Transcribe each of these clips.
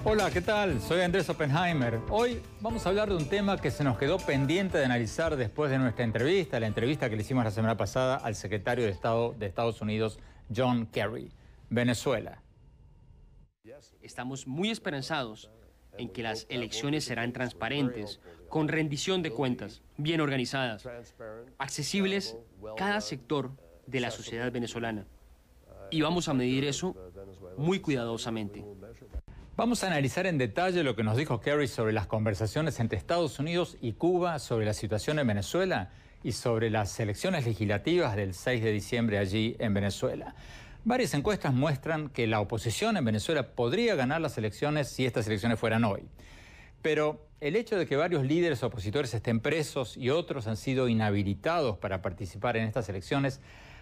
Hola, ¿qué tal? Soy Andrés Oppenheimer. Hoy vamos a hablar de un tema que se nos quedó pendiente de analizar después de nuestra entrevista, la entrevista que le hicimos la semana pasada al secretario de Estado de Estados Unidos, John Kerry. Venezuela. Estamos muy esperanzados en que las elecciones serán transparentes, con rendición de cuentas, bien organizadas, accesibles cada sector de la sociedad venezolana. Y vamos a medir eso muy cuidadosamente. Vamos a analizar en detalle lo que nos dijo Kerry sobre las conversaciones entre Estados Unidos y Cuba, sobre la situación en Venezuela y sobre las elecciones legislativas del 6 de diciembre allí en Venezuela. Varias encuestas muestran que la oposición en Venezuela podría ganar las elecciones si estas elecciones fueran hoy. Pero el hecho de que varios líderes opositores estén presos y otros han sido inhabilitados para participar en estas elecciones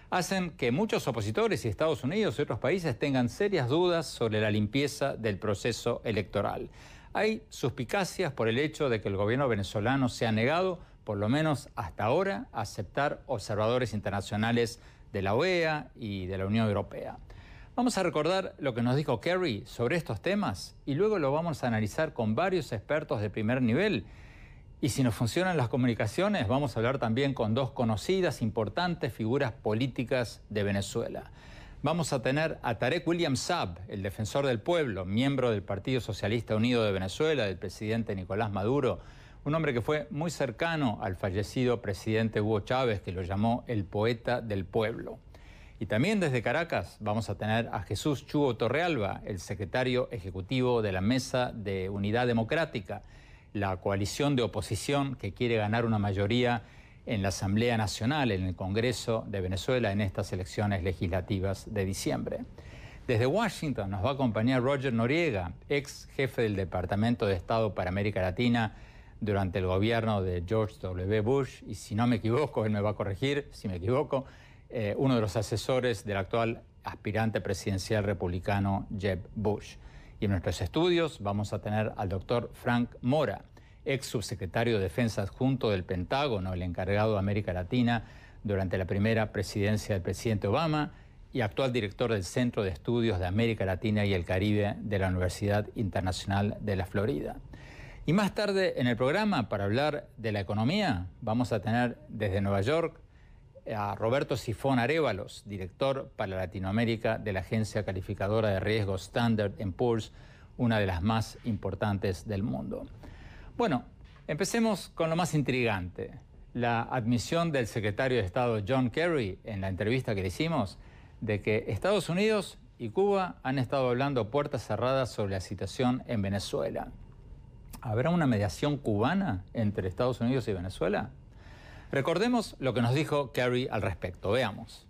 hacen que muchos opositores y Estados Unidos y otros países tengan serias dudas sobre la limpieza del proceso electoral. Hay suspicacias por el hecho de que el gobierno venezolano se ha negado, por lo menos hasta ahora, a aceptar observadores internacionales de la OEA y de la Unión Europea. Vamos a recordar lo que nos dijo Kerry sobre estos temas y luego lo vamos a analizar con varios expertos de primer nivel. Y si nos funcionan las comunicaciones, vamos a hablar también con dos conocidas, importantes figuras políticas de Venezuela. Vamos a tener a Tarek William Saab, el defensor del pueblo, miembro del Partido Socialista Unido de Venezuela, del presidente Nicolás Maduro, un hombre que fue muy cercano al fallecido presidente Hugo Chávez, que lo llamó el poeta del pueblo. Y también desde Caracas vamos a tener a Jesús Chugo Torrealba, el secretario ejecutivo de la Mesa de Unidad Democrática, la coalición de oposición que quiere ganar una mayoría en la Asamblea Nacional, en el Congreso de Venezuela, en estas elecciones legislativas de diciembre. Desde Washington nos va a acompañar Roger Noriega, ex jefe del Departamento de Estado para América Latina durante el gobierno de George W. Bush, y si no me equivoco, él me va a corregir si me equivoco, uno de los asesores del actual aspirante presidencial republicano Jeb Bush. Y en nuestros estudios vamos a tener al doctor Frank Mora, ex subsecretario de Defensa adjunto del Pentágono, el encargado de América Latina durante la primera presidencia del presidente Obama y actual director del Centro de Estudios de América Latina y el Caribe de la Universidad Internacional de la Florida. Y más tarde en el programa, para hablar de la economía, vamos a tener desde Nueva York a Roberto Sifón Arévalos, director para Latinoamérica de la agencia calificadora de riesgos Standard & Poor's, una de las más importantes del mundo. Bueno, empecemos con lo más intrigante, la admisión del secretario de Estado John Kerry en la entrevista que le hicimos de que Estados Unidos y Cuba han estado hablando puertas cerradas sobre la situación en Venezuela. ¿Habrá una mediación cubana entre Estados Unidos y Venezuela? Recordemos lo que nos dijo Kerry al respecto. Veamos.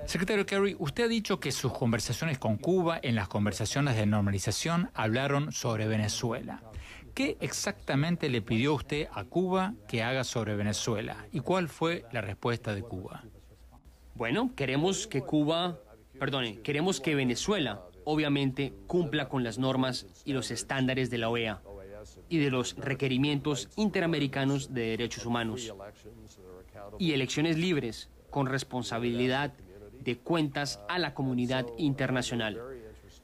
Secretario Kerry, usted ha dicho que sus conversaciones con Cuba, en las conversaciones de normalización, hablaron sobre Venezuela. ¿Qué exactamente le pidió usted a Cuba que haga sobre Venezuela? ¿Y cuál fue la respuesta de Cuba? Bueno, queremos que Venezuela obviamente cumpla con las normas y los estándares de la OEA y de los requerimientos interamericanos de derechos humanos y elecciones libres con responsabilidad de cuentas a la comunidad internacional.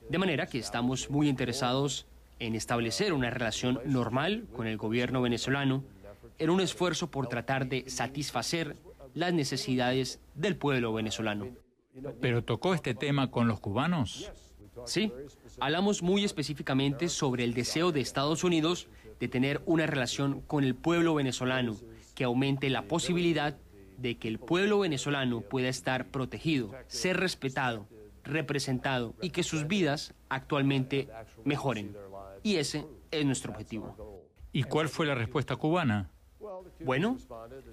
De manera que estamos muy interesados en establecer una relación normal con el gobierno venezolano en un esfuerzo por tratar de satisfacer las necesidades del pueblo venezolano. ¿Pero tocó este tema con los cubanos? Sí, hablamos muy específicamente sobre el deseo de Estados Unidos de tener una relación con el pueblo venezolano que aumente la posibilidad de que el pueblo venezolano pueda estar protegido, ser respetado, representado y que sus vidas actualmente mejoren. Y ese es nuestro objetivo. ¿Y cuál fue la respuesta cubana? Bueno,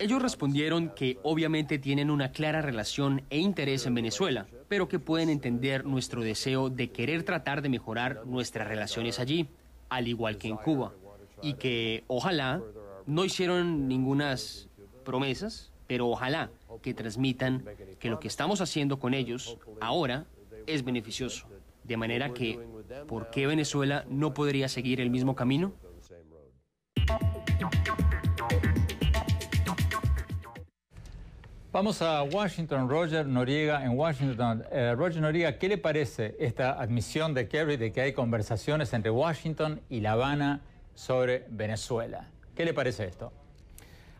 ellos respondieron que obviamente tienen una clara relación e interés en Venezuela, pero que pueden entender nuestro deseo de querer tratar de mejorar nuestras relaciones allí, al igual que en Cuba, y que ojalá, no hicieron ningunas promesas, pero ojalá que transmitan que lo que estamos haciendo con ellos ahora es beneficioso. De manera que, ¿por qué Venezuela no podría seguir el mismo camino? Vamos a Washington, Roger Noriega en Washington. Roger Noriega, ¿qué le parece esta admisión de Kerry de que hay conversaciones entre Washington y La Habana sobre Venezuela? ¿Qué le parece esto?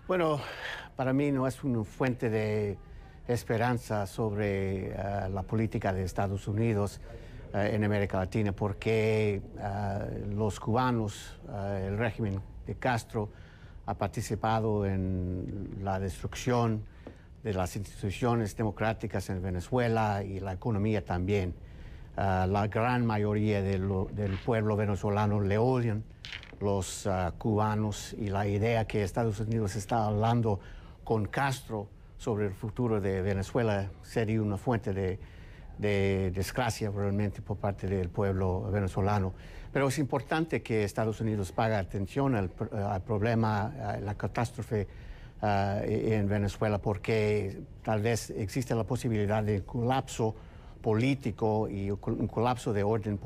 Bueno, para mí no es una fuente de esperanza sobre la política de Estados Unidos en América Latina, porque los cubanos, el régimen de Castro, ha participado en la destrucción de las instituciones democráticas en Venezuela y la economía también. La gran mayoría del pueblo venezolano le odian los cubanos, y la idea que Estados Unidos está hablando con Castro sobre el futuro de Venezuela sería una fuente de desgracia realmente por parte del pueblo venezolano. Pero es importante que Estados Unidos pague atención al problema, a la catástrofe en Venezuela, porque tal vez existe la posibilidad de colapso político y un colapso de orden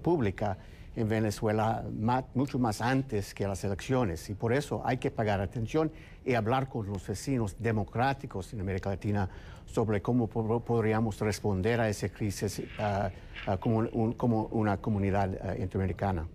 pública en Venezuela mucho más antes que las elecciones, y por eso hay que pagar atención y hablar con los vecinos democráticos en América Latina sobre cómo podríamos responder a esa crisis como una comunidad interamericana.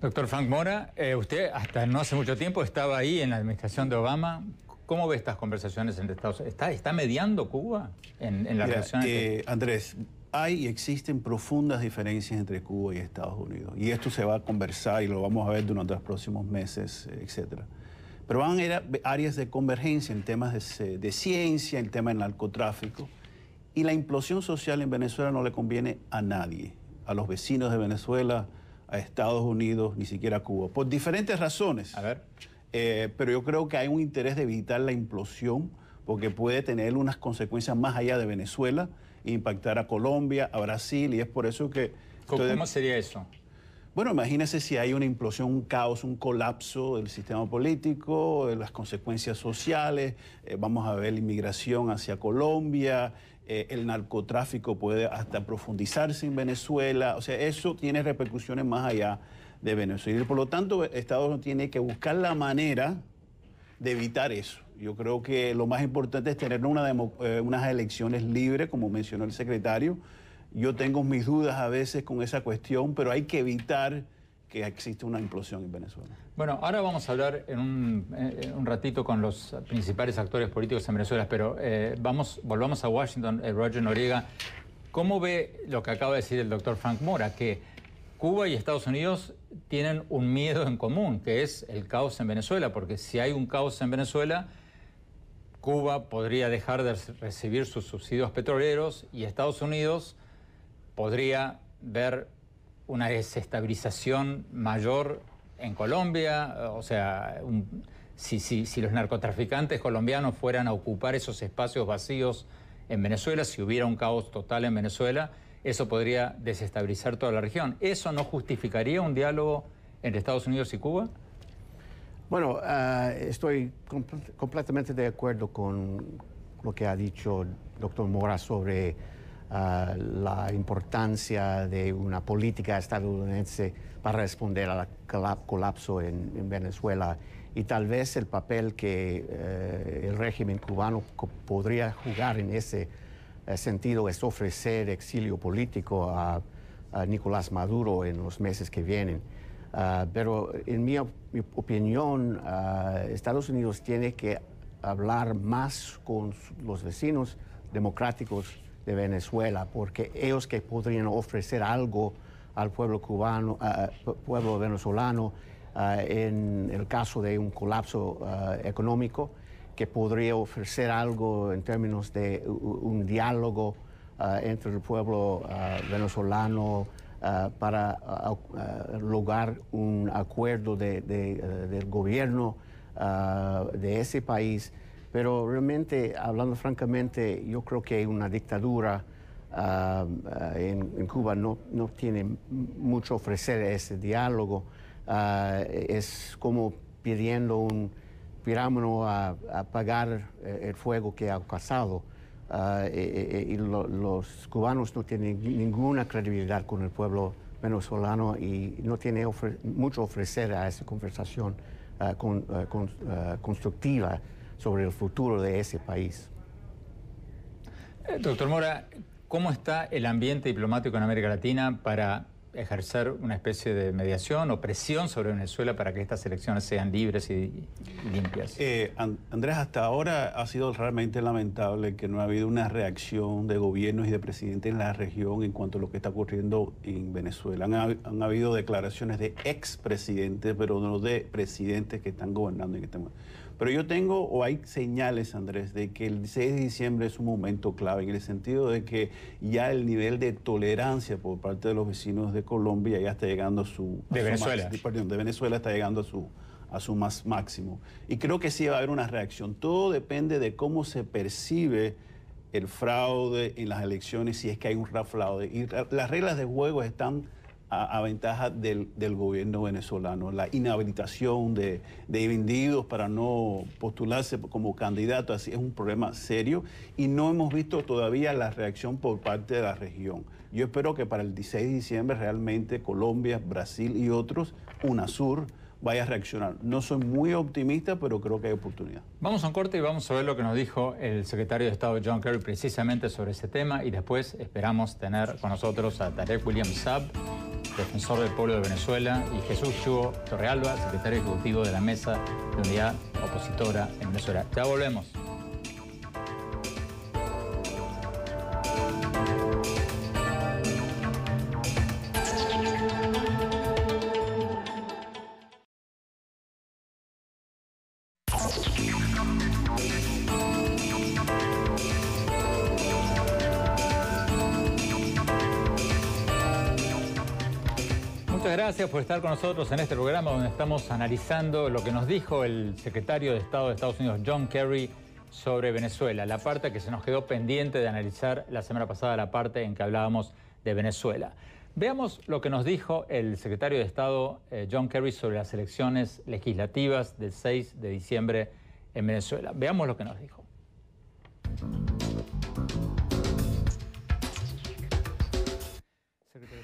Doctor Frank Mora, usted hasta no hace mucho tiempo estaba ahí en la administración de Obama. ¿Cómo ve estas conversaciones entre Estados Unidos? ¿Está mediando Cuba en la relación? Andrés, hay y existen profundas diferencias entre Cuba y Estados Unidos. Y esto se va a conversar y lo vamos a ver durante los próximos meses, etcétera. Pero van a haber áreas de convergencia en temas de ciencia, en temas del narcotráfico. Y la implosión social en Venezuela no le conviene a nadie, a los vecinos de Venezuela, a Estados Unidos, ni siquiera a Cuba, por diferentes razones. A ver. Pero yo creo que hay un interés de evitar la implosión, porque puede tener unas consecuencias más allá de Venezuela, impactar a Colombia, a Brasil, y es por eso que... ¿Cómo sería eso? Bueno, imagínese si hay una implosión, un caos, un colapso del sistema político, de las consecuencias sociales, vamos a ver la inmigración hacia Colombia, el narcotráfico puede hasta profundizarse en Venezuela, o sea, eso tiene repercusiones más allá de Venezuela. Y por lo tanto, Estados Unidos tiene que buscar la manera de evitar eso. Yo creo que lo más importante es tener unas elecciones libres, como mencionó el secretario. Yo tengo mis dudas a veces con esa cuestión, pero hay que evitar que exista una implosión en Venezuela. Bueno, ahora vamos a hablar en un ratito con los principales actores políticos en Venezuela, pero volvamos a Washington. Roger Noriega, ¿cómo ve lo que acaba de decir el doctor Frank Mora? Que Cuba y Estados Unidos tienen un miedo en común, que es el caos en Venezuela, porque si hay un caos en Venezuela, Cuba podría dejar de recibir sus subsidios petroleros y Estados Unidos podría ver una desestabilización mayor en Colombia. O sea, si los narcotraficantes colombianos fueran a ocupar esos espacios vacíos en Venezuela, si hubiera un caos total en Venezuela, eso podría desestabilizar toda la región. ¿Eso no justificaría un diálogo entre Estados Unidos y Cuba? Bueno, estoy completamente de acuerdo con lo que ha dicho el doctor Mora sobre la importancia de una política estadounidense para responder al colapso en Venezuela, y tal vez el papel que el régimen cubano podría jugar en ese sentido es ofrecer exilio político a Nicolás Maduro en los meses que vienen. Pero en mi opinión, Estados Unidos tiene que hablar más con los vecinos democráticos de Venezuela, porque ellos que podrían ofrecer algo al pueblo cubano, pueblo venezolano, en el caso de un colapso económico, que podría ofrecer algo en términos de un diálogo entre el pueblo venezolano para lograr un acuerdo del gobierno de ese país. Pero realmente, hablando francamente, yo creo que una dictadura en Cuba no tiene mucho ofrecer ese diálogo. Es como pidiendo un pirámide a apagar el fuego que ha causado. los cubanos no tienen ninguna credibilidad con el pueblo venezolano y no tiene mucho ofrecer a esa conversación constructiva sobre el futuro de ese país. Doctor Mora, ¿cómo está el ambiente diplomático en América Latina para ejercer una especie de mediación o presión sobre Venezuela para que estas elecciones sean libres y limpias? Andrés, hasta ahora ha sido realmente lamentable que no ha habido una reacción de gobiernos y de presidentes en la región en cuanto a lo que está ocurriendo en Venezuela. Han habido declaraciones de expresidentes, pero no de presidentes que están gobernando en este momento. Pero yo tengo, o hay señales, Andrés, de que el 16 de diciembre es un momento clave, en el sentido de que ya el nivel de tolerancia por parte de los vecinos de Colombia ya está llegando a su... De Venezuela. De Venezuela está llegando a su más máximo. Y creo que sí va a haber una reacción. Todo depende de cómo se percibe el fraude en las elecciones, si es que hay un fraude. Y las reglas de juego están a ventaja del gobierno venezolano. La inhabilitación de individuos para no postularse como candidato, así es un problema serio y no hemos visto todavía la reacción por parte de la región. Yo espero que para el 16 de diciembre realmente Colombia, Brasil y otros, UNASUR, vaya a reaccionar. No soy muy optimista, pero creo que hay oportunidad. Vamos a un corte y vamos a ver lo que nos dijo el secretario de Estado John Kerry precisamente sobre ese tema y después esperamos tener con nosotros a Tarek William Saab, defensor del pueblo de Venezuela, y Jesús Chugo Torrealba, secretario ejecutivo de la Mesa de Unidad Opositora en Venezuela. Ya volvemos. Muchas gracias por estar con nosotros en este programa donde estamos analizando lo que nos dijo el secretario de Estado de Estados Unidos, John Kerry, sobre Venezuela. La parte que se nos quedó pendiente de analizar la semana pasada, la parte en que hablábamos de Venezuela. Veamos lo que nos dijo el secretario de Estado, John Kerry, sobre las elecciones legislativas del 6 de diciembre en Venezuela. Veamos lo que nos dijo.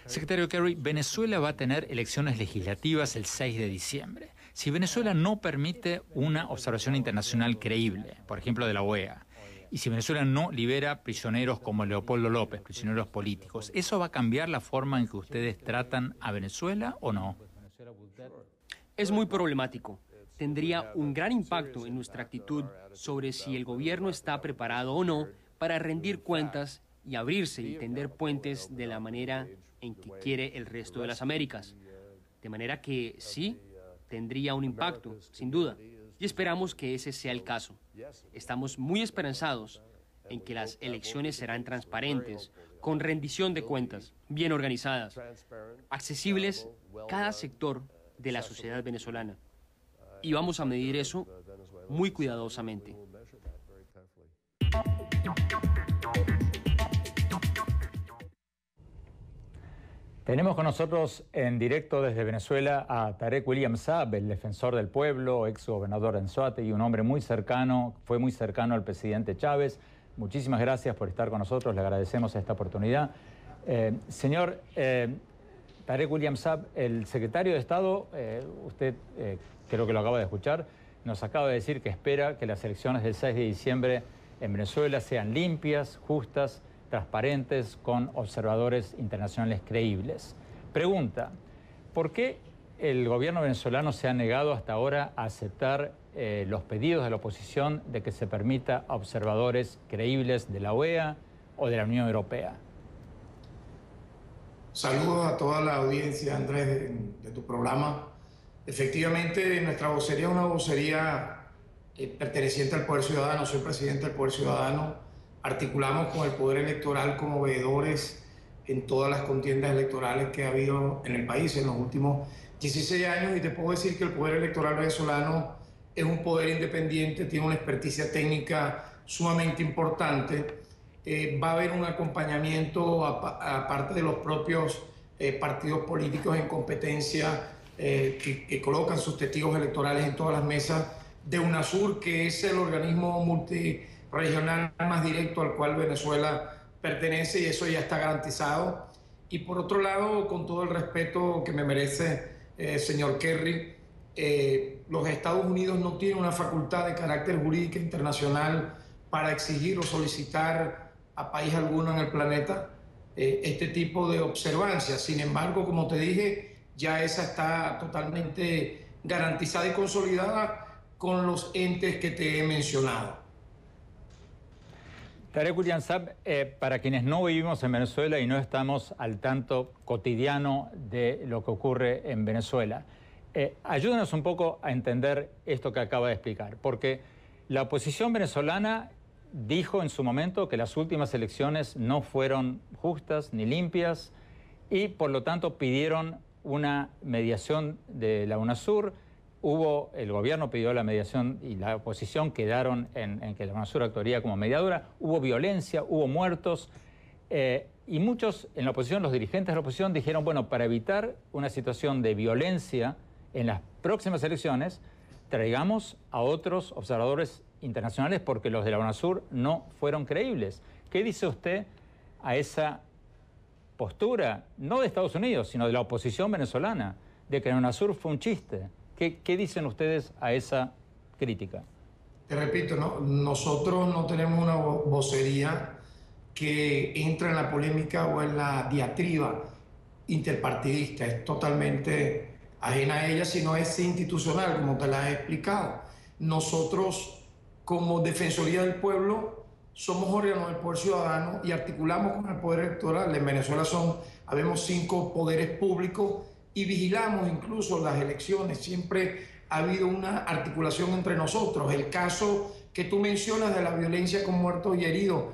Secretario Kerry, Venezuela va a tener elecciones legislativas el 6 de diciembre. Si Venezuela no permite una observación internacional creíble, por ejemplo de la OEA, y si Venezuela no libera prisioneros como Leopoldo López, prisioneros políticos, ¿eso va a cambiar la forma en que ustedes tratan a Venezuela o no? Es muy problemático. Tendría un gran impacto en nuestra actitud sobre si el gobierno está preparado o no para rendir cuentas y abrirse y tender puentes de la manera en que quiere el resto de las Américas. De manera que sí, tendría un impacto, sin duda, y esperamos que ese sea el caso. Estamos muy esperanzados en que las elecciones serán transparentes, con rendición de cuentas, bien organizadas, accesibles cada sector de la sociedad venezolana. Y vamos a medir eso muy cuidadosamente. Tenemos con nosotros en directo desde Venezuela a Tarek William Saab, el defensor del pueblo, ex gobernador de Anzoátegui y un hombre muy cercano, fue muy cercano al presidente Chávez. Muchísimas gracias por estar con nosotros, le agradecemos esta oportunidad. Señor Tarek William Saab, el secretario de Estado, usted creo que lo acaba de escuchar, nos acaba de decir que espera que las elecciones del 6 de diciembre en Venezuela sean limpias, justas, transparentes, con observadores internacionales creíbles. Pregunta, ¿por qué el gobierno venezolano se ha negado hasta ahora a aceptar los pedidos de la oposición de que se permita a observadores creíbles de la OEA o de la Unión Europea? Saludos a toda la audiencia, Andrés, de tu programa. Efectivamente, nuestra vocería es una vocería perteneciente al Poder Ciudadano. Soy presidente del Poder Ciudadano. Articulamos con el Poder Electoral como veedores en todas las contiendas electorales que ha habido en el país en los últimos 16 años y te puedo decir que el Poder Electoral venezolano es un poder independiente, tiene una experticia técnica sumamente importante. Va a haber un acompañamiento aparte de los propios partidos políticos en competencia que colocan sus testigos electorales en todas las mesas de UNASUR, que es el organismo regional más directo al cual Venezuela pertenece, y eso ya está garantizado. Y por otro lado, con todo el respeto que me merece, señor Kerry, los Estados Unidos no tienen una facultad de carácter jurídico internacional para exigir o solicitar a país alguno en el planeta este tipo de observancias. Sin embargo, como te dije, ya esa está totalmente garantizada y consolidada con los entes que te he mencionado. Tarek William Saab, para quienes no vivimos en Venezuela y no estamos al tanto cotidiano de lo que ocurre en Venezuela, ayúdanos un poco a entender esto que acaba de explicar, porque la oposición venezolana dijo en su momento que las últimas elecciones no fueron justas ni limpias y por lo tanto pidieron una mediación de la UNASUR. El gobierno pidió la mediación y la oposición quedaron en que la UNASUR actuaría como mediadora. Hubo violencia, hubo muertos y muchos en la oposición, los dirigentes de la oposición dijeron, bueno, para evitar una situación de violencia en las próximas elecciones, traigamos a otros observadores internacionales porque los de la UNASUR no fueron creíbles. ¿Qué dice usted a esa postura, no de Estados Unidos, sino de la oposición venezolana, de que la UNASUR fue un chiste? ¿Qué dicen ustedes a esa crítica? Te repito, nosotros no tenemos una vocería que entra en la polémica o en la diatriba interpartidista. Es totalmente ajena a ella, sino es institucional, como te la he explicado. Nosotros, como Defensoría del Pueblo, somos órganos del Poder Ciudadano y articulamos con el Poder Electoral. En Venezuela habemos 5 poderes públicos y vigilamos incluso las elecciones. Siempre ha habido una articulación entre nosotros. El caso que tú mencionas de la violencia con muertos y heridos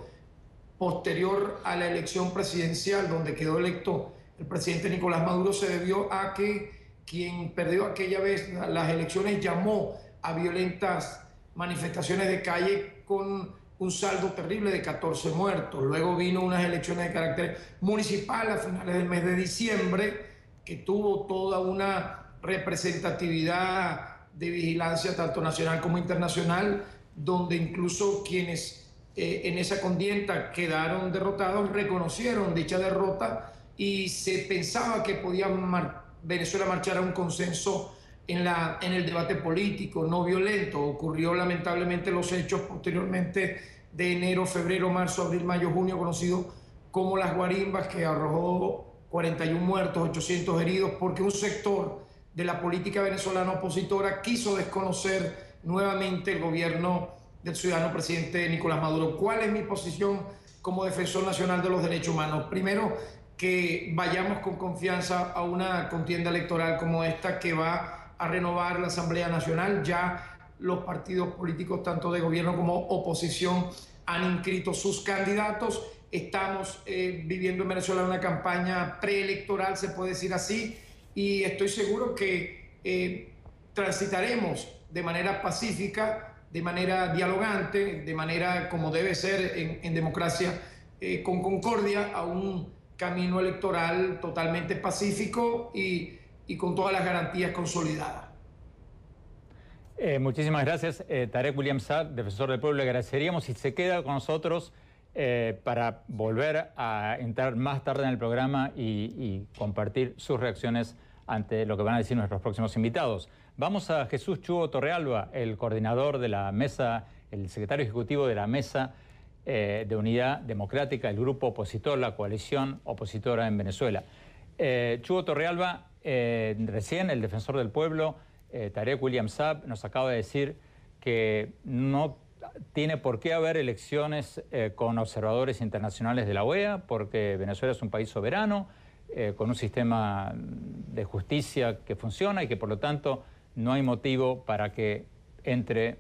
posterior a la elección presidencial, donde quedó electo el presidente Nicolás Maduro, se debió a que quien perdió aquella vez las elecciones llamó a violentas manifestaciones de calle con un saldo terrible de 14 muertos. Luego vino unas elecciones de carácter municipal a finales del mes de diciembre, que tuvo toda una representatividad de vigilancia tanto nacional como internacional, donde incluso quienes en esa contienda quedaron derrotados reconocieron dicha derrota y se pensaba que podía Venezuela marchar a un consenso en el debate político no violento. Ocurrió lamentablemente los hechos posteriormente de enero, febrero, marzo, abril, mayo, junio, conocidos como las guarimbas, que arrojó 41 muertos, 800 heridos, porque un sector de la política venezolana opositora quiso desconocer nuevamente el gobierno del ciudadano presidente Nicolás Maduro. ¿Cuál es mi posición como defensor nacional de los derechos humanos? Primero, que vayamos con confianza a una contienda electoral como esta, que va a renovar la Asamblea Nacional. Ya los partidos políticos, tanto de gobierno como oposición, han inscrito sus candidatos. Estamos viviendo en Venezuela una campaña preelectoral, se puede decir así, y estoy seguro que transitaremos de manera pacífica, de manera dialogante, de manera como debe ser en democracia, con concordia, a un camino electoral totalmente pacífico y con todas las garantías consolidadas. Muchísimas gracias, Tarek William Saab, defensor del pueblo. Le agradeceríamos si se queda con nosotros para volver a entrar más tarde en el programa y compartir sus reacciones ante lo que van a decir nuestros próximos invitados. Vamos a Jesús Chugo Torrealba, el coordinador de la mesa, el secretario ejecutivo de la Mesa de Unidad Democrática, el grupo opositor, la coalición opositora en Venezuela. Chugo Torrealba, recién el defensor del pueblo, Tarek William Saab, nos acaba de decir que no tiene por qué haber elecciones con observadores internacionales de la OEA, porque Venezuela es un país soberano, con un sistema de justicia que funciona y que por lo tanto no hay motivo para que entren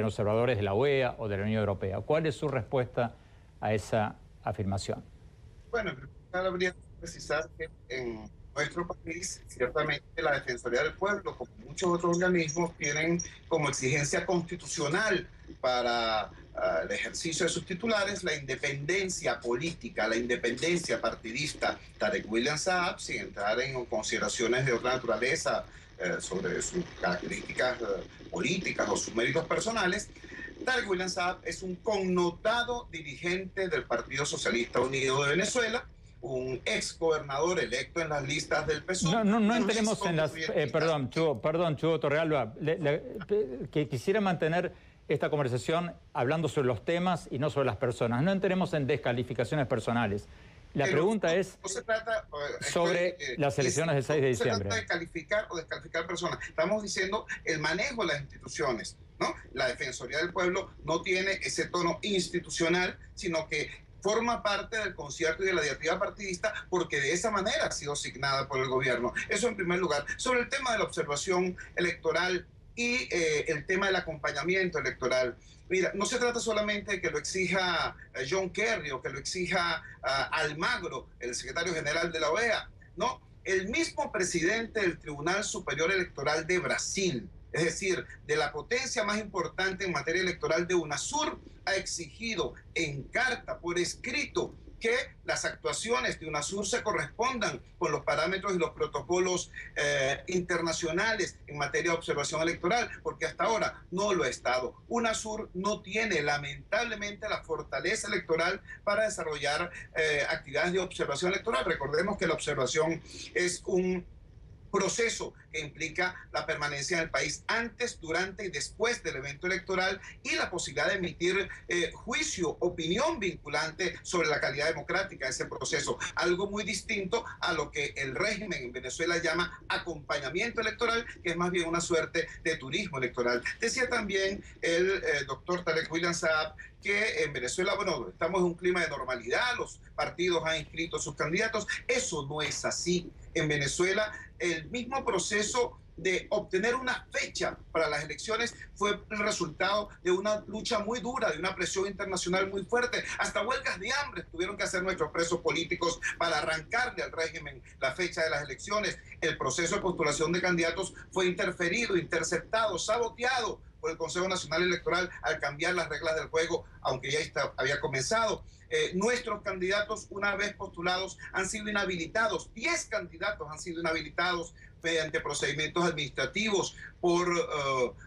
observadores de la OEA o de la Unión Europea. ¿Cuál es su respuesta a esa afirmación? Bueno, habría que precisar que en nuestro país, ciertamente la Defensoría del Pueblo, como muchos otros organismos, tienen como exigencia constitucional para el ejercicio de sus titulares la independencia política, la independencia partidista. Tarek William Saab, sin entrar en consideraciones de otra naturaleza sobre sus características políticas o sus méritos personales, Tarek William Saab es un connotado dirigente del Partido Socialista Unido de Venezuela, un ex gobernador electo en las listas del PSUV. No entremos en las... perdón, Chugo Torrealba, que quisiera mantener esta conversación hablando sobre los temas y no sobre las personas. No entremos en descalificaciones personales. La pregunta es sobre las elecciones del 6 de diciembre. No se trata de calificar o descalificar personas. Estamos diciendo el manejo de las instituciones, ¿no? La Defensoría del Pueblo no tiene ese tono institucional, sino que forma parte del concierto y de la diatriba partidista porque de esa manera ha sido asignada por el gobierno. Eso en primer lugar. Sobre el tema de la observación electoral y el tema del acompañamiento electoral. Mira, no se trata solamente de que lo exija John Kerry o que lo exija Almagro, el secretario general de la OEA, ¿no? El mismo presidente del Tribunal Superior Electoral de Brasil, es decir, de la potencia más importante en materia electoral de UNASUR, ha exigido en carta, por escrito, que las actuaciones de UNASUR se correspondan con los parámetros y los protocolos internacionales en materia de observación electoral, porque hasta ahora no lo ha estado. UNASUR no tiene, lamentablemente, la fortaleza electoral para desarrollar actividades de observación electoral. Recordemos que la observación es un proceso que implica la permanencia en el país antes, durante y después del evento electoral y la posibilidad de emitir juicio, opinión vinculante sobre la calidad democrática de ese proceso. Algo muy distinto a lo que el régimen en Venezuela llama acompañamiento electoral, que es más bien una suerte de turismo electoral. Decía también el doctor Tarek William Saab que en Venezuela, bueno, estamos en un clima de normalidad, los partidos han inscrito sus candidatos. Eso no es así. En Venezuela, el mismo proceso de obtener una fecha para las elecciones fue el resultado de una lucha muy dura, de una presión internacional muy fuerte. Hasta huelgas de hambre tuvieron que hacer nuestros presos políticos para arrancarle al régimen la fecha de las elecciones. El proceso de postulación de candidatos fue interferido, interceptado, saboteado por el Consejo Nacional Electoral al cambiar las reglas del juego, aunque ya había comenzado. Nuestros candidatos, una vez postulados, han sido inhabilitados. 10 candidatos han sido inhabilitados mediante procedimientos administrativos por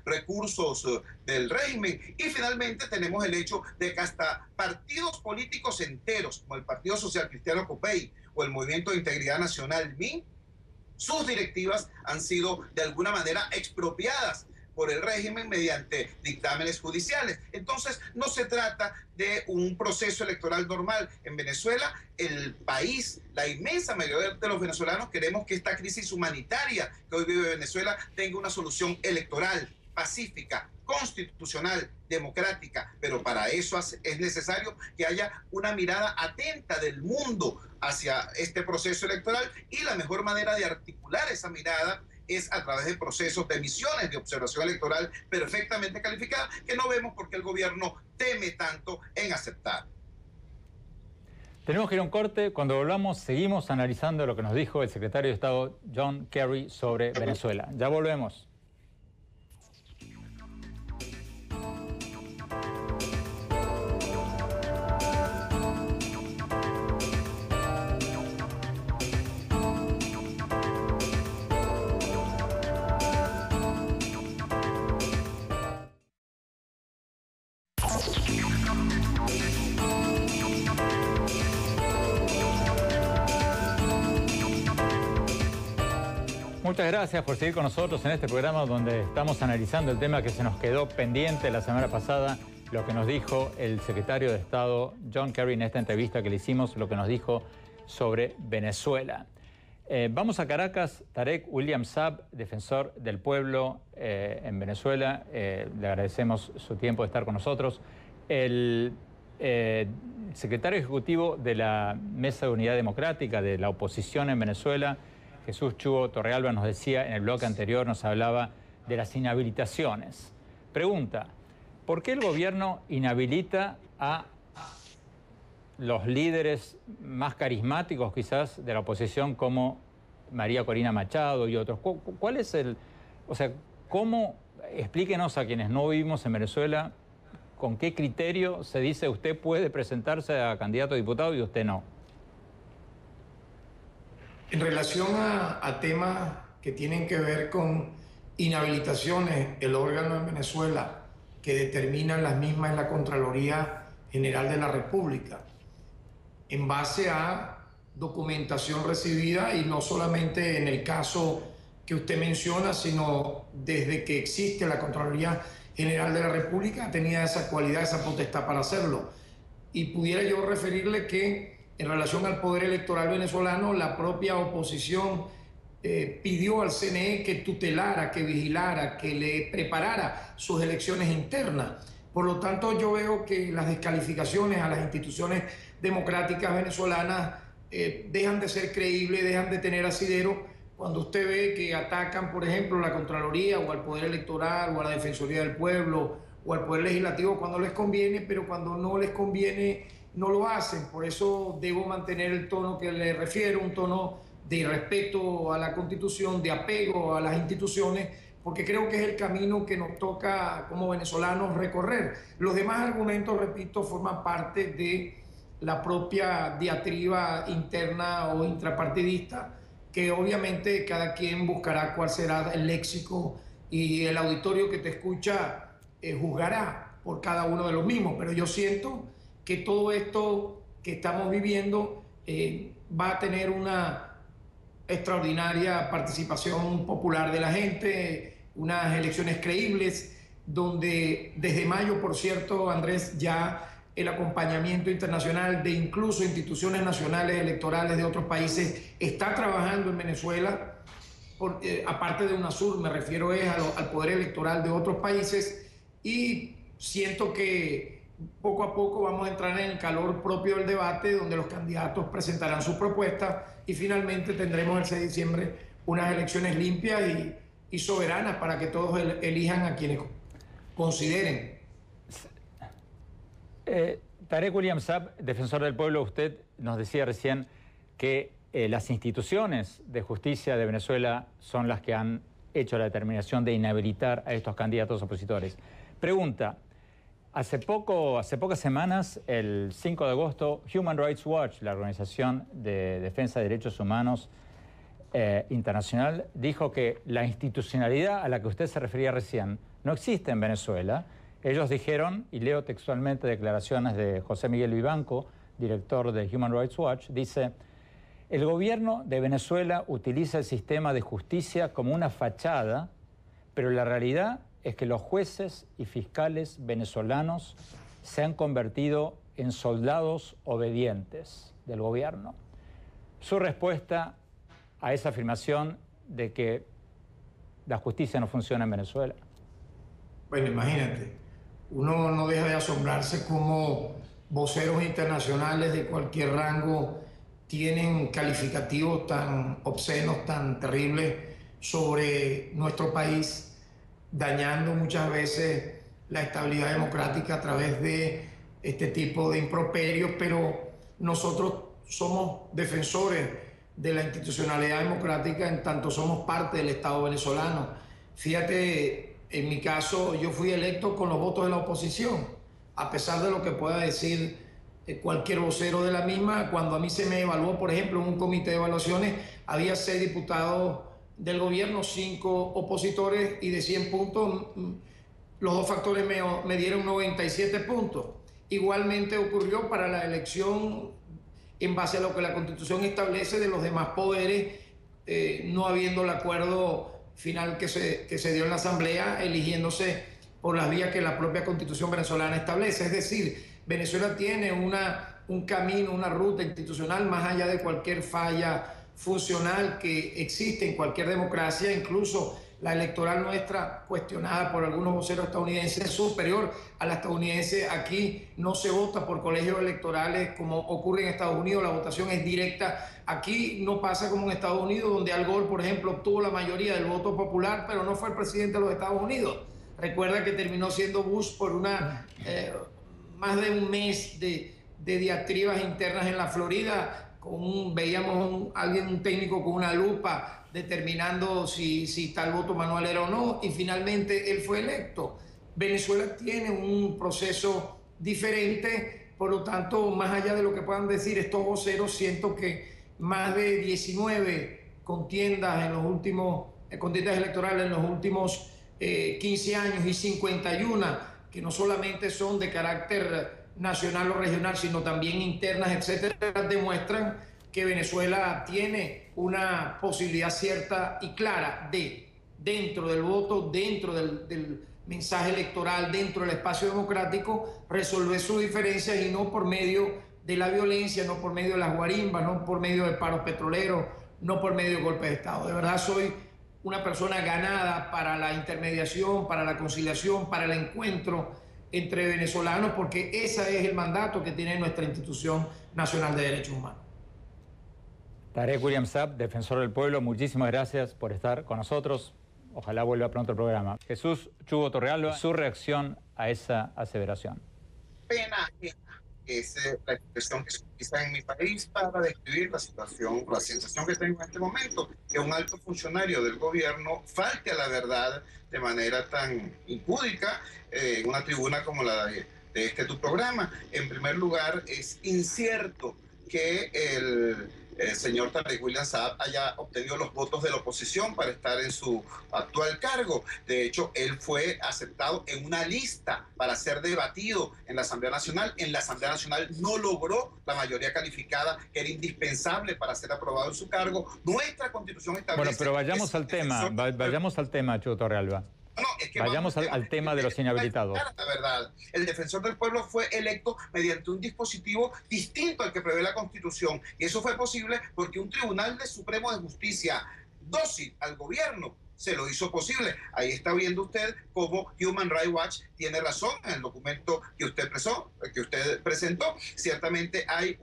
recursos del régimen. Y finalmente tenemos el hecho de que hasta partidos políticos enteros, como el Partido Social Cristiano COPEI o el Movimiento de Integridad Nacional MIN, sus directivas han sido de alguna manera expropiadas por el régimen mediante dictámenes judiciales. Entonces, no se trata de un proceso electoral normal. En Venezuela, el país, la inmensa mayoría de los venezolanos queremos que esta crisis humanitaria que hoy vive Venezuela tenga una solución electoral, pacífica, constitucional, democrática, pero para eso es necesario que haya una mirada atenta del mundo hacia este proceso electoral y la mejor manera de articular esa mirada es a través de procesos de misiones de observación electoral perfectamente calificadas que no vemos por qué el gobierno teme tanto en aceptar. Tenemos que ir a un corte. Cuando volvamos seguimos analizando lo que nos dijo el secretario de Estado John Kerry sobre Venezuela. Ya volvemos. Muchas gracias por seguir con nosotros en este programa donde estamos analizando el tema que se nos quedó pendiente la semana pasada, lo que nos dijo el secretario de Estado John Kerry en esta entrevista que le hicimos, lo que nos dijo sobre Venezuela. Vamos a Caracas. Tarek William Saab, defensor del pueblo en Venezuela. Le agradecemos su tiempo de estar con nosotros. El secretario ejecutivo de la Mesa de Unidad Democrática de la oposición en Venezuela, Jesús Chugo Torrealba, nos decía en el bloque anterior, nos hablaba de las inhabilitaciones. Pregunta, ¿por qué el gobierno inhabilita a los líderes más carismáticos quizás de la oposición como María Corina Machado y otros? ¿Cuál es el...? O sea, ¿cómo? Explíquenos a quienes no vivimos en Venezuela, ¿con qué criterio se dice usted puede presentarse a candidato a diputado y usted no? En relación a temas que tienen que ver con inhabilitaciones, el órgano en Venezuela que determinan las mismas es la Contraloría General de la República, en base a documentación recibida, y no solamente en el caso que usted menciona, sino desde que existe la Contraloría General de la República tenía esa cualidad, esa potestad para hacerlo. Y pudiera yo referirle que en relación al poder electoral venezolano, la propia oposición pidió al CNE que tutelara, que vigilara, que le preparara sus elecciones internas. Por lo tanto, yo veo que las descalificaciones a las instituciones democráticas venezolanas dejan de ser creíbles, dejan de tener asidero, cuando usted ve que atacan, por ejemplo, la Contraloría o al Poder Electoral o a la Defensoría del Pueblo o al Poder Legislativo cuando les conviene, pero cuando no les conviene no lo hacen. Por eso debo mantener el tono que le refiero, un tono de respeto a la Constitución, de apego a las instituciones, porque creo que es el camino que nos toca como venezolanos recorrer. Los demás argumentos, repito, forman parte de la propia diatriba interna o intrapartidista, que obviamente cada quien buscará cuál será el léxico y el auditorio que te escucha juzgará por cada uno de los mismos. Pero yo siento que todo esto que estamos viviendo va a tener una extraordinaria participación popular de la gente, unas elecciones creíbles, donde desde mayo, por cierto, Andrés, ya el acompañamiento internacional de incluso instituciones nacionales electorales de otros países está trabajando en Venezuela, aparte de UNASUR, me refiero al poder electoral de otros países, y siento que poco a poco vamos a entrar en el calor propio del debate, donde los candidatos presentarán sus propuestas y finalmente tendremos el 6 de diciembre unas elecciones limpias y soberanas para que todos elijan a quienes consideren. Tarek William Saab, defensor del pueblo, usted nos decía recién que las instituciones de justicia de Venezuela son las que han hecho la determinación de inhabilitar a estos candidatos opositores. Pregunta, hace pocas semanas, el 5 de agosto, Human Rights Watch, la organización de defensa de derechos humanos internacional, dijo que la institucionalidad a la que usted se refería recién no existe en Venezuela. Ellos dijeron, y leo textualmente declaraciones de José Miguel Vivanco, director de Human Rights Watch, dice: el gobierno de Venezuela utiliza el sistema de justicia como una fachada, pero la realidad es que los jueces y fiscales venezolanos se han convertido en soldados obedientes del gobierno. Su respuesta a esa afirmación de que la justicia no funciona en Venezuela. Bueno, imagínate. Uno no deja de asombrarse cómo voceros internacionales de cualquier rango tienen calificativos tan obscenos, tan terribles sobre nuestro país, dañando muchas veces la estabilidad democrática a través de este tipo de improperios, pero nosotros somos defensores de la institucionalidad democrática en tanto somos parte del Estado venezolano. Fíjate, en mi caso, yo fui electo con los votos de la oposición, a pesar de lo que pueda decir cualquier vocero de la misma. Cuando a mí se me evaluó, por ejemplo, en un comité de evaluaciones, había 6 diputados del gobierno, 5 opositores, y de 100 puntos, los 2 factores me dieron 97 puntos. Igualmente ocurrió para la elección en base a lo que la Constitución establece de los demás poderes, no habiendo el acuerdo final que se dio en la Asamblea, eligiéndose por las vías que la propia Constitución venezolana establece. Es decir, Venezuela tiene un camino, una ruta institucional más allá de cualquier falla funcional que existe en cualquier democracia, incluso la electoral nuestra, cuestionada por algunos voceros estadounidenses, es superior a la estadounidense. Aquí no se vota por colegios electorales como ocurre en Estados Unidos, la votación es directa. Aquí no pasa como en Estados Unidos, donde Al Gore, por ejemplo, obtuvo la mayoría del voto popular, pero no fue el presidente de los Estados Unidos. Recuerda que terminó siendo Bush por más de un mes de diatribas internas en la Florida. Veíamos un técnico con una lupa determinando si tal voto manual era o no, y finalmente él fue electo. Venezuela tiene un proceso diferente, por lo tanto, más allá de lo que puedan decir estos voceros, siento que más de 19 contiendas electorales en los últimos 15 años y 51 que no solamente son de carácter nacional o regional, sino también internas, etcétera, demuestran que Venezuela tiene una posibilidad cierta y clara de, dentro del voto, dentro del mensaje electoral, dentro del espacio democrático, resolver sus diferencias y no por medio de la violencia, no por medio de las guarimbas, no por medio de paros petroleros, no por medio de golpes de Estado. De verdad soy una persona ganada para la intermediación, para la conciliación, para el encuentro entre venezolanos, porque ese es el mandato que tiene nuestra Institución Nacional de Derechos Humanos. Tarek William Saab, defensor del pueblo, muchísimas gracias por estar con nosotros. Ojalá vuelva pronto al programa. Jesús Chugo Torrealba, su reacción a esa aseveración. Pena ajena es la expresión que se utiliza en mi país para describir la situación, la sensación que tengo en este momento, que un alto funcionario del gobierno falte a la verdad de manera tan impúdica en una tribuna como la de tu programa. En primer lugar, es incierto que el señor Tarek William Saab haya obtenido los votos de la oposición para estar en su actual cargo. De hecho, él fue aceptado en una lista para ser debatido en la Asamblea Nacional. En la Asamblea Nacional no logró la mayoría calificada que era indispensable para ser aprobado en su cargo. Nuestra Constitución establece... Bueno, pero vayamos al tema, Chugo Torrealba. No, es que vayamos al tema de los inhabilitados. La verdad, el defensor del pueblo fue electo mediante un dispositivo distinto al que prevé la Constitución. Y eso fue posible porque un Tribunal Supremo de Justicia dócil al gobierno se lo hizo posible. Ahí está viendo usted cómo Human Rights Watch tiene razón en el documento que usted presentó. Ciertamente hay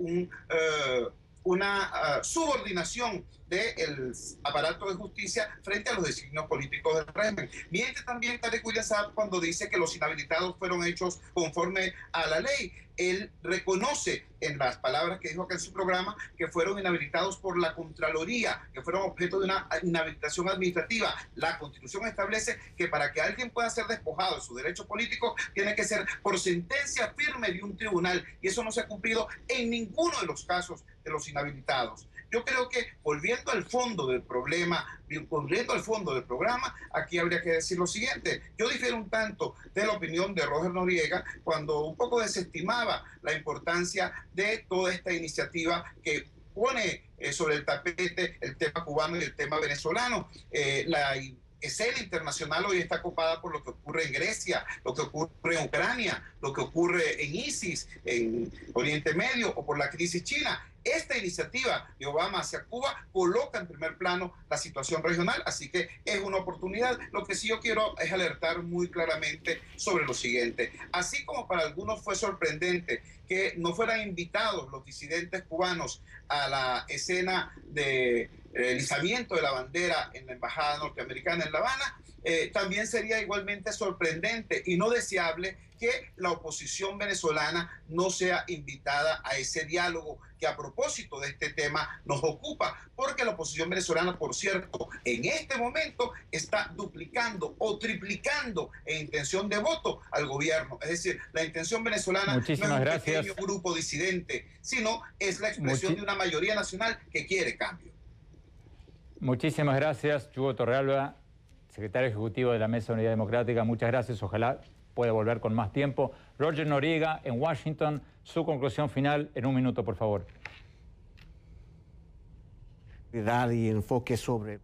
una subordinación del aparato de justicia frente a los designios políticos del régimen. Miente también Tarek William Saab cuando dice que los inhabilitados fueron hechos conforme a la ley. Él reconoce en las palabras que dijo acá en su programa que fueron inhabilitados por la Contraloría, que fueron objeto de una inhabilitación administrativa. La Constitución establece que para que alguien pueda ser despojado de sus derechos políticos tiene que ser por sentencia firme de un tribunal, y eso no se ha cumplido en ninguno de los casos de los inhabilitados. Yo creo que volviendo al fondo del problema, volviendo al fondo del programa, aquí habría que decir lo siguiente. Yo difiero un tanto de la opinión de Roger Noriega cuando un poco desestimaba la importancia de toda esta iniciativa que pone sobre el tapete el tema cubano y el tema venezolano. La escena internacional hoy está copada por lo que ocurre en Grecia, lo que ocurre en Ucrania, lo que ocurre en ISIS, en Oriente Medio, o por la crisis china. Esta iniciativa de Obama hacia Cuba coloca en primer plano la situación regional, así que es una oportunidad. Lo que sí yo quiero es alertar muy claramente sobre lo siguiente. Así como para algunos fue sorprendente que no fueran invitados los disidentes cubanos a la escena de izamiento de la bandera en la embajada norteamericana en La Habana, también sería igualmente sorprendente y no deseable que la oposición venezolana no sea invitada a ese diálogo que a propósito de este tema nos ocupa, porque la oposición venezolana, por cierto, en este momento está duplicando o triplicando en intención de voto al gobierno. Es decir, la intención venezolana no es un pequeño grupo disidente, sino es la expresión de una mayoría nacional que quiere cambio. Muchísimas gracias, Chugo Torrealba, secretario ejecutivo de la Mesa de Unidad Democrática. Muchas gracias, ojalá pueda volver con más tiempo. Roger Noriega, en Washington, su conclusión final en un minuto, por favor. Y enfoque sobre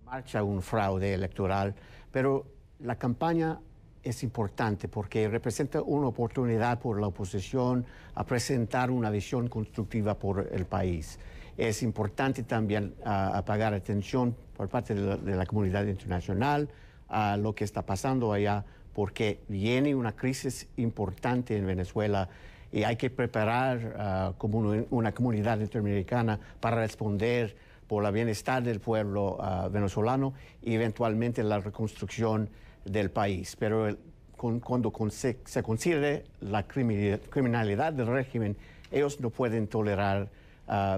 marcha un fraude electoral, pero la campaña es importante porque representa una oportunidad por la oposición a presentar una visión constructiva por el país. Es importante también a pagar atención por parte de la comunidad internacional a lo que está pasando allá, porque viene una crisis importante en Venezuela y hay que preparar como una comunidad interamericana para responder por el bienestar del pueblo venezolano y eventualmente la reconstrucción del país. Pero cuando se considere la criminalidad del régimen, ellos no pueden tolerar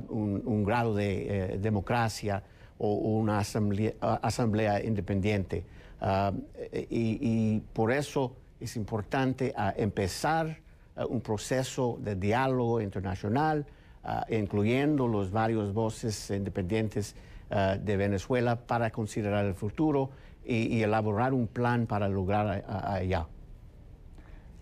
un grado de democracia o una asamblea independiente. Y por eso es importante empezar un proceso de diálogo internacional, incluyendo los varios voces independientes de Venezuela para considerar el futuro y elaborar un plan para lograr allá.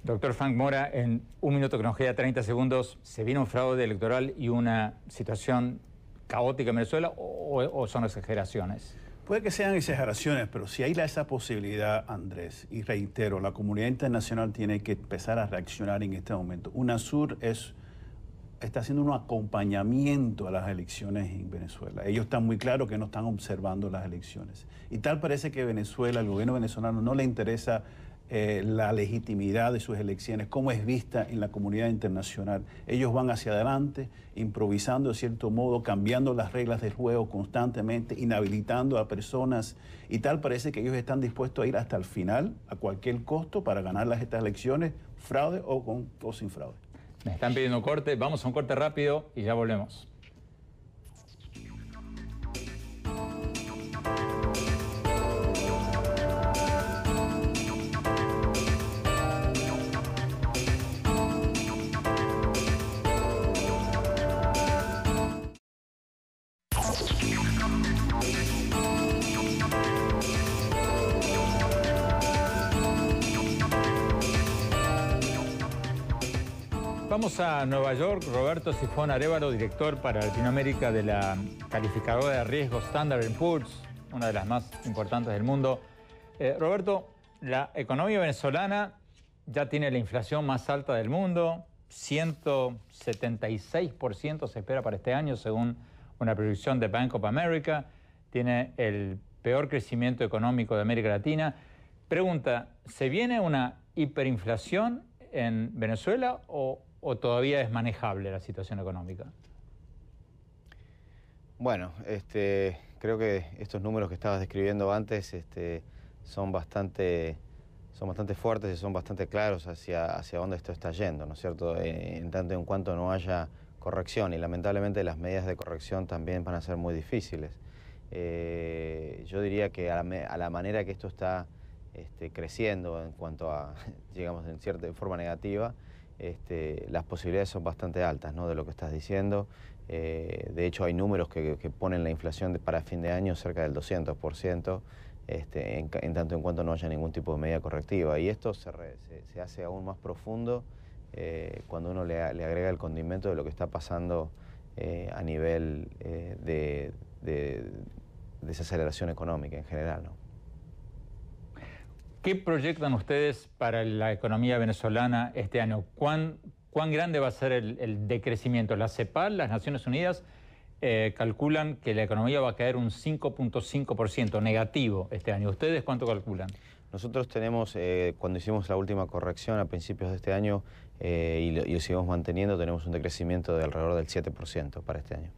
Doctor Frank Mora, en un minuto que nos queda, 30 segundos, ¿se viene un fraude electoral y una situación caótica en Venezuela o son exageraciones? Puede que sean exageraciones, pero si hay esa posibilidad, Andrés, y reitero, la comunidad internacional tiene que empezar a reaccionar en este momento. UNASUR está haciendo un acompañamiento a las elecciones en Venezuela. Ellos están muy claros que no están observando las elecciones. Y tal parece que Venezuela, el gobierno venezolano, no le interesa la legitimidad de sus elecciones, cómo es vista en la comunidad internacional. Ellos van hacia adelante, improvisando de cierto modo, cambiando las reglas del juego constantemente, inhabilitando a personas, y tal parece que ellos están dispuestos a ir hasta el final, a cualquier costo, para ganar estas elecciones, fraude o sin fraude. Me están pidiendo un corte, vamos a un corte rápido y ya volvemos. Vamos a Nueva York. Roberto Sifón Arévalo, director para Latinoamérica de la calificadora de riesgo Standard & Poor's, una de las más importantes del mundo. Roberto, la economía venezolana ya tiene la inflación más alta del mundo, 176% se espera para este año, según una predicción de Bank of America. Tiene el peor crecimiento económico de América Latina. Pregunta, ¿se viene una hiperinflación en Venezuela o todavía es manejable la situación económica? Bueno, creo que estos números que estabas describiendo antes son bastante fuertes y son bastante claros hacia dónde esto está yendo, ¿no es cierto? En tanto en cuanto no haya corrección, y lamentablemente las medidas de corrección también van a ser muy difíciles. Yo diría que a la manera que esto está creciendo en cuanto a, digamos, en cierta forma negativa, las posibilidades son bastante altas, ¿no?, de lo que estás diciendo. De hecho, hay números que ponen la inflación para fin de año cerca del 200%, en tanto en cuanto no haya ningún tipo de medida correctiva. Y esto se hace aún más profundo cuando uno le agrega el condimento de lo que está pasando a nivel de desaceleración económica en general, ¿no? ¿Qué proyectan ustedes para la economía venezolana este año? ¿Cuán grande va a ser el decrecimiento? La CEPAL, las Naciones Unidas, calculan que la economía va a caer un 5.5% negativo este año. ¿Ustedes cuánto calculan? Nosotros tenemos, cuando hicimos la última corrección a principios de este año y lo seguimos manteniendo, tenemos un decrecimiento de alrededor del 7% para este año.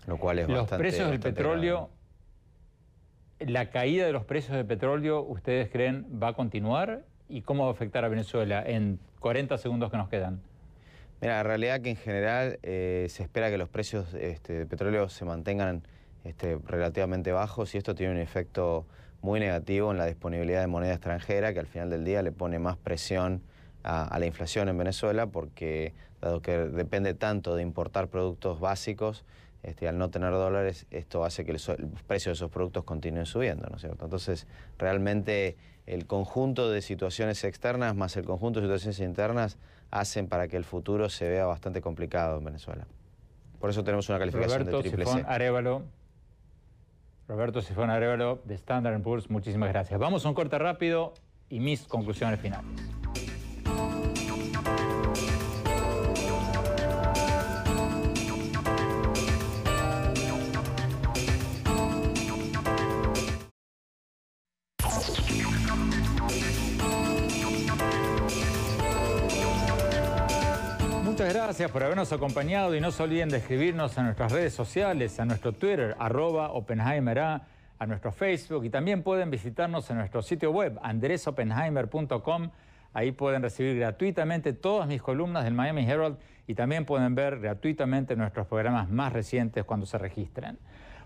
Lo cual es bastante... Los precios del petróleo... grave. ¿La caída de los precios del petróleo, ustedes creen, va a continuar? ¿Y cómo va a afectar a Venezuela en 40 segundos que nos quedan? Mira, la realidad que en general se espera que los precios de petróleo se mantengan relativamente bajos, y esto tiene un efecto muy negativo en la disponibilidad de moneda extranjera, que al final del día le pone más presión a la inflación en Venezuela, porque dado que depende tanto de importar productos básicos, al no tener dólares, esto hace que el precio de esos productos continúen subiendo, ¿no es cierto? Entonces, realmente el conjunto de situaciones externas más el conjunto de situaciones internas hacen para que el futuro se vea bastante complicado en Venezuela. Por eso tenemos una calificación de triple C. Roberto Sifón Arévalo, de Standard & Poor's, muchísimas gracias. Vamos a un corte rápido y mis conclusiones finales. Muchas gracias por habernos acompañado y no se olviden de escribirnos en nuestras redes sociales, a nuestro Twitter, @OppenheimerA, a nuestro Facebook, y también pueden visitarnos en nuestro sitio web, andresopenheimer.com. Ahí pueden recibir gratuitamente todas mis columnas del Miami Herald y también pueden ver gratuitamente nuestros programas más recientes cuando se registren.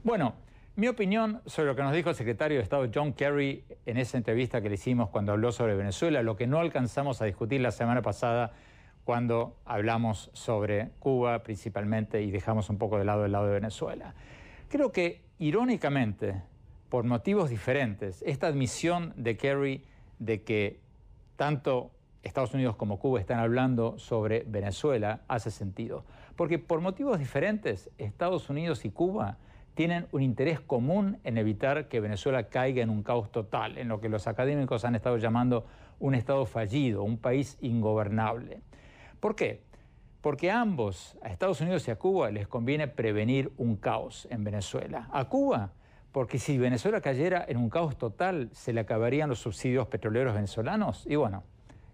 Bueno, mi opinión sobre lo que nos dijo el secretario de Estado John Kerry en esa entrevista que le hicimos cuando habló sobre Venezuela, lo que no alcanzamos a discutir la semana pasada cuando hablamos sobre Cuba principalmente y dejamos un poco de lado el lado de Venezuela. Creo que, irónicamente, por motivos diferentes, esta admisión de Kerry de que tanto Estados Unidos como Cuba están hablando sobre Venezuela hace sentido. Porque por motivos diferentes, Estados Unidos y Cuba tienen un interés común en evitar que Venezuela caiga en un caos total, en lo que los académicos han estado llamando un estado fallido, un país ingobernable. ¿Por qué? Porque a ambos, a Estados Unidos y a Cuba, les conviene prevenir un caos en Venezuela. A Cuba, porque si Venezuela cayera en un caos total, se le acabarían los subsidios petroleros venezolanos y bueno,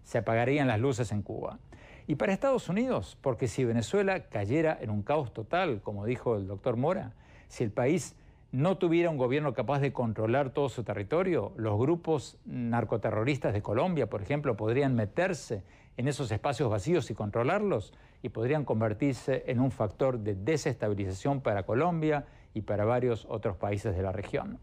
se apagarían las luces en Cuba. Y para Estados Unidos, porque si Venezuela cayera en un caos total, como dijo el doctor Mora, si el país no tuviera un gobierno capaz de controlar todo su territorio, los grupos narcoterroristas de Colombia, por ejemplo, podrían meterse en esos espacios vacíos y controlarlos y podrían convertirse en un factor de desestabilización para Colombia y para varios otros países de la región.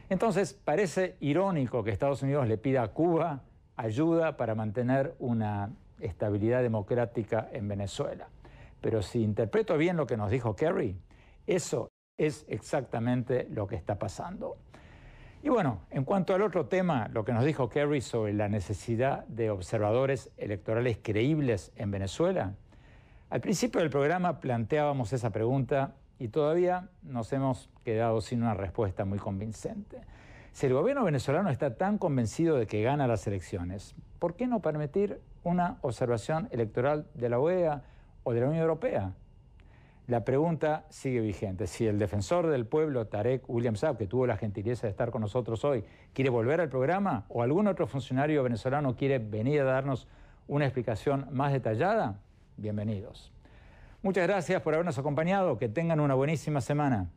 Entonces, parece irónico que Estados Unidos le pida a Cuba ayuda para mantener una estabilidad democrática en Venezuela. Pero si interpreto bien lo que nos dijo Kerry, eso es exactamente lo que está pasando. Y bueno, en cuanto al otro tema, lo que nos dijo Kerry sobre la necesidad de observadores electorales creíbles en Venezuela, al principio del programa planteábamos esa pregunta y todavía nos hemos quedado sin una respuesta muy convincente. Si el gobierno venezolano está tan convencido de que gana las elecciones, ¿por qué no permitir una observación electoral de la OEA o de la Unión Europea? La pregunta sigue vigente. Si el defensor del pueblo, Tarek William Saab, que tuvo la gentileza de estar con nosotros hoy, quiere volver al programa o algún otro funcionario venezolano quiere venir a darnos una explicación más detallada, bienvenidos. Muchas gracias por habernos acompañado. Que tengan una buenísima semana.